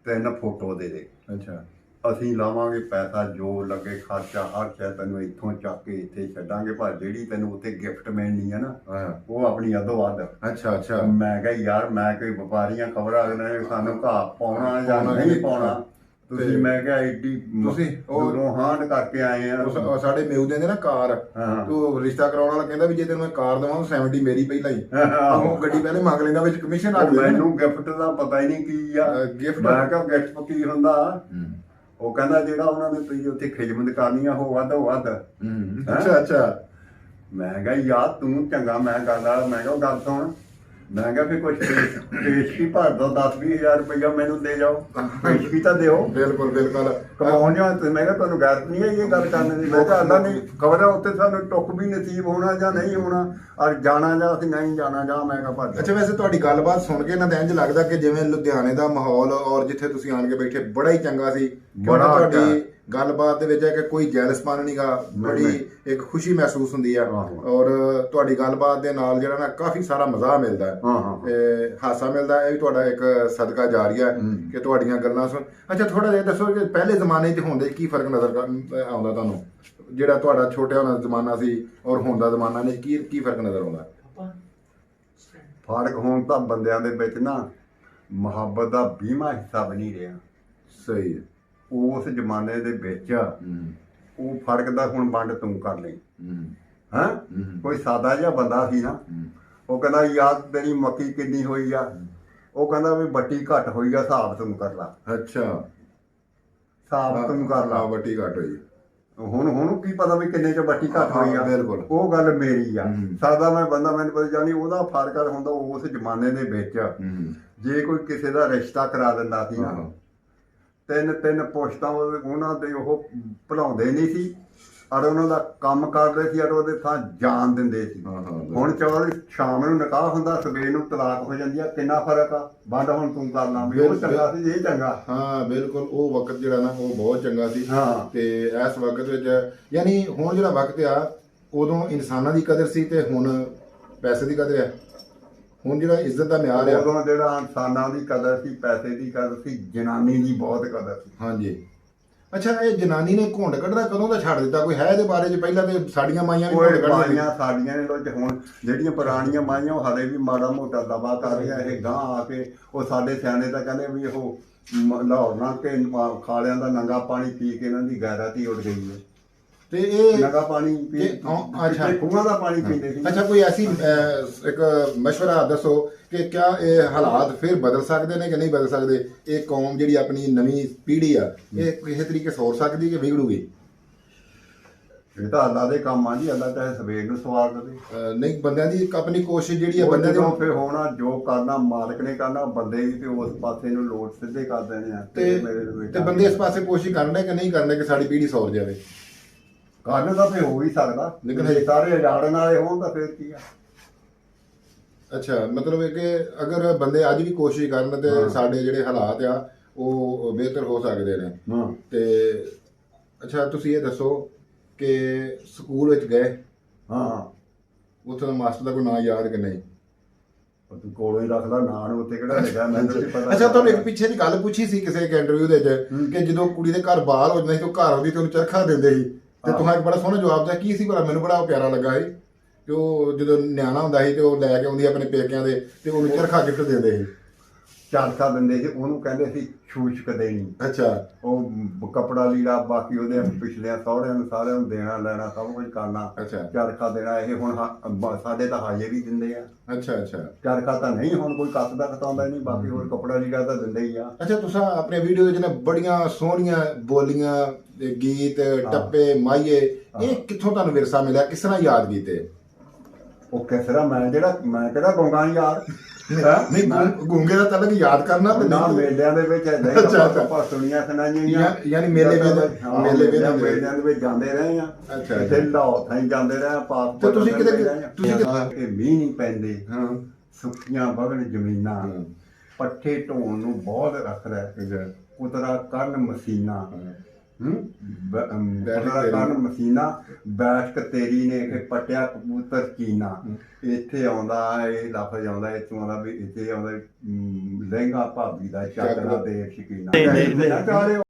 3 ਫੋਟੋ ਦੇ ਦੇ। ਅੱਛਾ ਅਸੀਂ ਲਾਵਾਂਗੇ ਪੈਸਾ ਜੋ ਲੱਗੇ ਖਰਚਾ ਹਰ ਸ਼ੈ ਤੈਨੂੰ ਇੱਥੋਂ ਚੱਕ ਕੇ ਇੱਥੇ ਛੱਡਾਂਗੇ, ਪਰ ਜਿਹੜੀ ਤੈਨੂੰ ਉੱਥੇ ਗਿਫਟ ਮਿਲਣੀ ਹੈ ਨਾ ਉਹ ਆਪਣੀ ਅੱਧੋ ਵੱਧ। ਅੱਛਾ ਅੱਛਾ। ਮੈਂ ਕਿਹਾ ਯਾਰ ਮੈਂ ਕੋਈ ਵਪਾਰੀਆਂ ਖਬਰਾਂ ਅਗਲੇ ਨੇ ਸਾਨੂੰ ਘਾਹ ਪਾਉਣਾ ਜਾਂ ਨਹੀਂ ਪਾਉਣਾ, ਤੁਸੀਂ ਮੈਂ ਕਿਹਾ ਐਡੀ ਤੁਸੀਂ ਉਹ ਹਾਂਡ ਕਰਕੇ ਆਏ ਆ। ਸਾਡੇ ਮਿਊਦੇ ਨੇ ਨਾ ਕਾਰ, ਤੂੰ ਰਿਸ਼ਤਾ ਕਰਾਉਣ ਵਾਲਾ ਕਹਿੰਦਾ ਵੀ ਜੇ ਤੈਨੂੰ ਮੈਂ ਕਾਰ ਦੇਵਾਂ 70 ਮੇਰੀ ਪਹਿਲਾਂ ਹੀ, ਉਹ ਗੱਡੀ ਪਹਿਲੇ ਮੰਗ ਲੈਂਦਾ ਵਿੱਚ ਕਮਿਸ਼ਨ ਰੱਖ ਲੈਂਦਾ। ਮੈਨੂੰ ਗਿਫਟ ਦਾ ਪਤਾ ਹੀ ਨਹੀਂ ਕੀ ਆ ਗਿਫਟ। ਮੈਂ ਕਿਹਾ ਗਿਫਟ ਕੀ ਹੁੰਦਾ? ਉਹ ਕਹਿੰਦਾ ਜਿਹੜਾ ਉਹਨਾਂ ਨੇ ਤੁਸੀਂ ਉੱਥੇ ਖਿਦਮਤ ਕਰਨੀ ਆ ਉਹ ਵੱਧ ਵੱਧ। ਅੱਛਾ ਅੱਛਾ। ਮੈਂ ਕਿਹਾ ਯਾਰ ਤੂੰ ਚੰਗਾ, ਮੈਂ ਗੱਲ ਮੈਂ ਕਿਹਾ ਗੱਲ ਸੁਣ, ਮੈਂ ਕਿਹਾ ਫਿਰ ਕੁਛ ਪੇਸ਼ਕੀ ਭਰ ਦੋ 10-20 ਹਜ਼ਾਰ ਰੁਪਇਆ ਮੈਨੂੰ ਦੇ ਜਾਓ, ਪੇਸ਼ਕੀ ਤਾਂ ਦਿਓ। ਬਿਲਕੁਲ ਬਿਲਕੁਲ। ਕਮਾਉਣ ਜਾਂ ਮੈਂ ਕਿਹਾ ਤੁਹਾਨੂੰ ਗੈਰਤ ਨਹੀਂ ਹੈ ਇਹ ਗੱਲ ਕਰਨ ਦੀ। ਮੈਂ ਕਿਹਾ ਅੱਲਾ ਨਹੀਂ ਖਬਰ ਹੈ ਉੱਥੇ ਸਾਨੂੰ ਟੁੱਕ ਵੀ ਨਸੀਬ ਹੋਣਾ ਜਾਂ ਨਹੀਂ ਹੋਣਾ, ਔਰ ਜਾਣਾ ਜਾਂ ਅਸੀਂ ਨਹੀਂ ਜਾਣਾ ਜਾਂ। ਮੈਂ ਕਿਹਾ ਭਰ। ਅੱਛਾ, ਵੈਸੇ ਤੁਹਾਡੀ ਗੱਲਬਾਤ ਸੁਣ ਕੇ ਨਾ ਤਾਂ ਇੰਝ ਲੱਗਦਾ ਕਿ ਜਿਵੇਂ ਲੁਧਿਆਣੇ ਦਾ ਮਾਹੌਲ ਔਰ ਜਿੱਥੇ ਤੁਸੀਂ ਆਣ ਕੇ ਬੈਠੇ ਬੜਾ ਹੀ ਚੰਗਾ ਸੀ। ਬੜਾ ਤੁਹਾਡੀ ਗੱਲਬਾਤ ਦੇ ਵਿੱਚ ਹੈ ਕਿ ਕੋਈ ਜੈਲਸਪਨ ਨਹੀਂਗਾ, ਬੜੀ ਇੱਕ ਖੁਸ਼ੀ ਮਹਿਸੂਸ ਹੁੰਦੀ ਆ। ਔਰ ਤੁਹਾਡੀ ਗੱਲਬਾਤ ਦੇ ਨਾਲ ਜਿਹੜਾ ਨਾ ਕਾਫੀ ਸਾਰਾ ਮਜ਼ਾ ਮਿਲਦਾ ਹੈ, ਹਾਸਾ ਮਿਲਦਾ ਹੈ। ਇਹ ਵੀ ਤੁਹਾਡਾ ਇੱਕ ਸਦਕਾ ਜਾਰੀਆ ਕਿ ਤੁਹਾਡੀਆਂ ਗੱਲਾਂ ਸੁਣ। ਅੱਛਾ, ਥੋੜਾ ਜਿਹਾ ਦੱਸੋ ਕਿ ਪਹਿਲੇ ਜ਼ਮਾਨੇ 'ਚ ਹੋਣ ਦੇ ਕੀ ਫਰਕ ਨਜ਼ਰ ਆਉਂਦਾ ਤੁਹਾਨੂੰ, ਜਿਹੜਾ ਤੁਹਾਡਾ ਛੋਟੇ ਹੋਣ ਦਾ ਜ਼ਮਾਨਾ ਸੀ ਔਰ ਹੁਣ ਦਾ ਜ਼ਮਾਨਾ ਨੇ ਕੀ ਫਰਕ ਨਜ਼ਰ ਆਉਂਦਾ? ਫਰਕ ਹੁਣ ਤਾਂ ਬੰਦਿਆਂ ਦੇ ਵਿੱਚ ਨਾ ਮੁਹੱਬਤ ਦਾ 20ਵਾਂ ਹਿੱਸਾ ਬਣੀ ਰਿਹਾ। ਸਹੀ ਹੈ। ਉਸ ਜ਼ਮਾਨੇ ਦੇ ਵਿੱਚ ਉਹ ਫਰਕ ਦਾ ਹੁਣ ਵੰਡ ਤੂੰ ਕਰ ਲਈ। ਹਾਂ, ਕੋਈ ਸਾਦਾ ਜਿਹਾ ਬੰਦਾ ਸੀ ਨਾ, ਉਹ ਕਹਿੰਦਾ ਯਾਰ ਤੇਰੀ ਮੱਕੀ ਕਿੰਨੀ ਹੋਈ ਆ, ਉਹ ਕਹਿੰਦਾ ਵੀ ਬੱਟੀ ਘੱਟ ਹੋਈ ਆ, ਹਿਸਾਬ ਤੂੰ ਕਰ ਲਾ। ਅੱਛਾ, ਹਿਸਾਬ ਤੂੰ ਕਰ ਲਾ, ਬੱਟੀ ਘੱਟ ਹੋਈ। ਹੁਣ ਕੀ ਪਤਾ ਵੀ ਕਿੰਨੇ ਚ ਬੱਟੀ ਘੱਟ ਹੋਈ ਆ। ਬਿਲਕੁਲ, ਉਹ ਗੱਲ ਮੇਰੀ ਆ। ਸਾਦਾ ਮੈਂ ਬੰਦਾ ਮੈਨੂੰ ਪਤਾ ਜਾਣੀ ਉਹਦਾ ਫਰਕ ਹੁੰਦਾ। ਉਸ ਜ਼ਮਾਨੇ ਦੇ ਵਿੱਚ ਜੇ ਕੋਈ ਕਿਸੇ ਦਾ ਰਿਸ਼ਤਾ ਕਰਾ ਦਿੰਦਾ ਸੀ ਨਾ, ਤਿੰਨ ਪੁਸ਼ਤਾਂ ਉਹਨਾਂ ਦੇ ਉਹ ਭੁਲਾਉਂਦੇ ਨਹੀਂ ਸੀ, ਔਰ ਉਹਨਾਂ ਦਾ ਕੰਮ ਕਰਦੇ ਸੀ, ਔਰ ਉਹਦੇ ਥਾਂ ਜਾਨ ਦਿੰਦੇ ਸੀ। ਹੁਣ ਚੌਲ ਸ਼ਾਮ ਨੂੰ ਨਿਕਾਹ ਹੁੰਦਾ, ਸਵੇਰ ਨੂੰ ਤਲਾਕ ਹੋ ਜਾਂਦੀ ਆ। ਕਿੰਨਾ ਫਰਕ ਆ। ਬੰਦ ਹੁਣ ਤੂੰ ਕਰਨਾ ਵੀ ਉਹ ਚੰਗਾ ਸੀ, ਇਹ ਚੰਗਾ। ਹਾਂ ਬਿਲਕੁਲ, ਉਹ ਵਕਤ ਜਿਹੜਾ ਨਾ ਉਹ ਬਹੁਤ ਚੰਗਾ ਸੀ। ਹਾਂ, ਤੇ ਇਸ ਵਕਤ ਵਿੱਚ ਯਾਨੀ ਹੁਣ ਜਿਹੜਾ ਵਕਤ ਆ, ਉਦੋਂ ਇਨਸਾਨਾਂ ਦੀ ਕਦਰ ਸੀ ਤੇ ਹੁਣ ਪੈਸੇ ਦੀ ਕਦਰ ਆ। ਹੁਣ ਜਿਹੜਾ ਇੱਜ਼ਤ ਦਾ ਮਿਆਰ ਆ, ਉਦੋਂ ਜਿਹੜਾ ਇਨਸਾਨਾਂ ਦੀ ਕਦਰ ਸੀ, ਪੈਸੇ ਦੀ ਕਦਰ ਸੀ, ਜਨਾਨੀ ਦੀ ਬਹੁਤ ਕਦਰ ਸੀ। ਹਾਂਜੀ। ਅੱਛਾ, ਇਹ ਜਨਾਨੀ ਨੇ ਘੁੰਡ ਕੱਢਣਾ ਕਦੋਂ ਦਾ ਛੱਡ ਦਿੱਤਾ? ਕੋਈ ਹੈ ਇਹਦੇ ਬਾਰੇ 'ਚ? ਪਹਿਲਾਂ ਤੇ ਸਾਡੀਆਂ ਮਾਈਆਂ ਵੀ ਘੁੰਡ ਕੱਢਦੀਆਂ ਸਾਡੀਆਂ ਨੇ ਲੋਕ। ਹੁਣ ਜਿਹੜੀਆਂ ਪੁਰਾਣੀਆਂ ਮਾਈਆਂ ਉਹ ਹਾਲੇ ਵੀ ਮਾੜਾ ਮੋਟਾ ਦਬਾ ਕਰ ਰਹੀਆਂ। ਇਹ ਗਾਂ ਆ ਕੇ ਉਹ ਸਾਡੇ ਸਿਆਣੇ ਤਾਂ ਕਹਿੰਦੇ ਵੀ ਉਹ ਲਾਹੌਰ ਨਾ ਕਿ ਖਾਲਿਆਂ ਦਾ ਨੰਗਾ ਪਾਣੀ ਪੀ ਕੇ ਇਹਨਾਂ ਦੀ ਗੈਰਤ ਹੀ ਉੱਡ ਗਈ ਹੈ। ਤੇ ਇਹ ਨੰਗਾ ਪਾਣੀ ਪੀ, ਅੱਛਾ, ਖੂਹਾਂ ਦਾ ਪਾਣੀ ਪੀਂਦੇ ਸੀ। ਅੱਛਾ, ਕੋਈ ਐਸੀ ਇੱਕ ਮਸ਼ਵਰਾ ਦੱਸੋ ਕਿ ਕਿਆ ਇਹ ਹਾਲਾਤ ਫਿਰ ਬਦਲ ਸਕਦੇ ਨੇ ਕਿ ਨਹੀਂ ਬਦਲ ਸਕਦੇ? ਇਹ ਕੌਮ ਜਿਹੜੀ ਆਪਣੀ ਨਵੀਂ ਪੀੜ੍ਹੀ ਆ, ਇਹ ਕਿਸੇ ਤਰੀਕੇ ਸੋਚ ਸਕਦੀ ਕਿ ਵਿਗੜੂਗੀ? ਇਹ ਤਾਂ ਅੱਲਾ ਦੇ ਕੰਮ ਆ ਜੀ। ਅੱਲਾ ਚਾਹੇ ਸਵੇਰ ਨੂੰ ਸਵਾਰ ਦੇਵੇ। ਨਹੀਂ, ਬੰਦਿਆਂ ਦੀ ਆਪਣੀ ਕੋਸ਼ਿਸ਼ ਜਿਹੜੀ ਆ, ਬੰਦਿਆਂ ਦੀ ਫਿਰ ਹੋਣਾ ਜੋ ਕਰਨਾ ਮਾਲਕ ਨੇ ਕਰਨਾ, ਬੰਦੇ ਵੀ ਤੇ ਉਸ ਪਾਸੇ ਨੂੰ ਲੋਟ ਸਿੱਧੇ ਕਰ ਦੇਣੇ ਆ। ਤੇ ਬੰਦੇ ਇਸ ਪਾਸੇ ਕੋਸ਼ਿਸ਼ ਕਰਨ ਕਿ ਨਹੀਂ ਕਰਨ ਕਿ ਸਾਡੀ ਪੀੜ੍ਹੀ ਸੌਰ ਜਾਵੇ? ਕਰਨ ਤਾਂ ਫਿਰ ਹੋ ਹੀ ਸਕਦਾ, ਲੇਕਿਨ ਇਹ ਸਾਰੇ ਉਜਾੜਨ ਵਾਲੇ ਹੋਣ ਤਾਂ ਫਿਰ ਕੀ ਆ। ਅੱਛਾ, ਮਤਲਬ ਇਹ ਕਿ ਅਗਰ ਬੰਦੇ ਅੱਜ ਵੀ ਕੋਸ਼ਿਸ਼ ਕਰਨ ਤੇ ਸਾਡੇ ਜਿਹੜੇ ਹਾਲਾਤ ਆ ਉਹ ਬਿਹਤਰ ਹੋ ਸਕਦੇ ਨੇ। ਤੇ ਅੱਛਾ, ਤੁਸੀਂ ਇਹ ਦੱਸੋ ਕਿ ਸਕੂਲ ਵਿੱਚ ਗਏ, ਉੱਥੇ ਦਾ ਮਾਸਟਰ ਦਾ ਕੋਈ ਨਾਂ ਯਾਦ ਕਿ ਨਹੀਂ? ਤੂੰ ਕੋਲੋਂ ਹੀ ਰੱਖਦਾ ਨਾਂ ਨੂੰ, ਉੱਥੇ ਕਿਹੜਾ ਲਿਖਿਆ ਮੈਨੂੰ ਨਹੀਂ ਪਤਾ। ਅੱਛਾ, ਤੁਹਾਨੂੰ ਇੱਕ ਪਿੱਛੇ ਦੀ ਗੱਲ ਪੁੱਛੀ ਸੀ ਕਿਸੇ ਇੱਕ ਇੰਟਰਵਿਊ ਦੇ ਵਿੱਚ ਕਿ ਜਦੋਂ ਕੁੜੀ ਦੇ ਘਰ ਬਾਹਰ ਹੋ ਜਾਂਦੀ ਸੀ, ਉਹ ਘਰ ਆਉਂਦੀ ਤੇ ਉਹਨੂੰ ਚਰਖਾ ਦਿੰਦੇ ਸੀ, ਤੇ ਤੁਹਾਨੂੰ ਇੱਕ ਬੜਾ ਸੋਹਣਾ ਜਵਾਬ ਦਿੱਤਾ। ਕੀ ਸੀ ਭਲਾ? ਮੈਨੂੰ ਬੜਾ ਪਿਆਰਾ ਲੱਗਾ ਸੀ ਕਿ ਉਹ ਜਦੋਂ ਨਿਆਣਾ ਹੁੰਦਾ ਸੀ ਤੇ ਉਹ ਲੈ ਕੇ ਆਉਂਦੀ ਆਪਣੇ ਪੇਕਿਆਂ ਦੇ ਤੇ ਉਹਨੂੰ ਚਰਖਾ ਗਿਫਟ ਦਿੰਦੇ ਸੀ। ਚਰਖਾ ਦਿੰਦੇ ਸੀ, ਉਹਨੂੰ ਕਹਿੰਦੇ ਸੀ ਛੂਛਕ ਦੇਣੀ। ਅੱਛਾ, ਉਹ ਕੱਪੜਾ ਲੀੜਾ ਬਾਕੀ ਉਹਦੇ ਪਿਛਲੇ ਸਹੁਰਿਆਂ ਨੂੰ ਸਾਰਿਆਂ ਨੂੰ ਦੇਣਾ ਲੈਣਾ ਸਭ ਕੁਝ ਕਰਨਾ। ਅੱਛਾ, ਚਰਖਾ ਦੇਣਾ। ਇਹ ਹੁਣ ਸਾਡੇ ਤਾਂ ਹਾਜੇ ਵੀ ਦਿੰਦੇ ਆ। ਅੱਛਾ ਅੱਛਾ। ਚਰਖਾ ਤਾਂ ਨਹੀਂ ਹੁਣ ਕੋਈ ਕੱਤਦਾ ਕਟਾਉਂਦਾ ਨਹੀਂ, ਬਾਕੀ ਹੋਰ ਕੱਪੜਾ ਲੀੜਾ ਤਾਂ ਦਿੰਦੇ ਹੀ ਆ। ਅੱਛਾ, ਤੁਸੀਂ ਆਪਣੇ ਵੀਡੀਓ ਵਿੱਚ ਨਾ ਬੜੀਆਂ ਸੋਹਣੀਆਂ ਬੋਲੀਆਂ, ਗੀਤ, ਟੱਪੇ, ਮਾਈਏ, ਇਹ ਕਿੱਥੋਂ ਤੁਹਾਨੂੰ ਵਿਰਸਾ ਮਿਲਿਆ? ਕਿਸ ਤਰ੍ਹਾਂ ਯਾਦ ਕੀਤੇ? ਉਹ ਕਿਸ ਤਰ੍ਹਾਂ ਮੈਂ ਕਿਹੜਾ ਗਾਉਂਦਾ ਯਾਰ। ਨਹੀਂ, ਗੂੰਗੇ ਦਾ ਤਲਕ ਯਾਦ ਕਰਨਾ ਤੇ ਨਾ ਮੇਲਿਆਂ ਦੇ ਵਿੱਚ ਆਪਾਂ ਸੁਣੀਆਂ ਸੁਣਾਈਆਂ, ਯਾਨੀ ਮੇਲਿਆਂ ਦੇ ਵਿੱਚ ਜਾਂਦੇ ਰਹੇ ਆ। ਅੱਛਾ, ਇੱਥੇ ਲਾਹੌਰ ਥਾਈ ਜਾਂਦੇ ਰਹੇ ਪਾਪ। ਤੇ ਤੁਸੀਂ ਕਿਤੇ ਮੀਂਹ ਨਹੀਂ ਪੈਂਦੇ, ਸੁੱਕੀਆਂ ਵਗਣ ਜ਼ਮੀਨਾਂ, ਪੱਠੇ ਢੋਣ ਨੂੰ ਬਹੁਤ ਰੱਖਦਾ, ਉਤਰਾ ਕਰਨ ਮਸੀਨਾ, ਕਰਨ ਮਸੀਨਾ, ਬੈਠ ਤੇਰੀ ਨੇ ਕਿ ਪਟਿਆ ਕਬੂਤਰ ਚੀਨਾ। ਇੱਥੇ ਆਉਂਦਾ ਇਹ ਲਫ਼ਜ਼ ਆਉਂਦਾ, ਇੱਥੋਂ ਆਉਂਦਾ ਵੀ ਇੱਥੇ ਆਉਂਦਾ ਲਹਿੰਗਾ ਭਾਬੀ ਦਾ ਚੱਕਣਾ ਦੇ ਸ਼ਕੀਨਾ।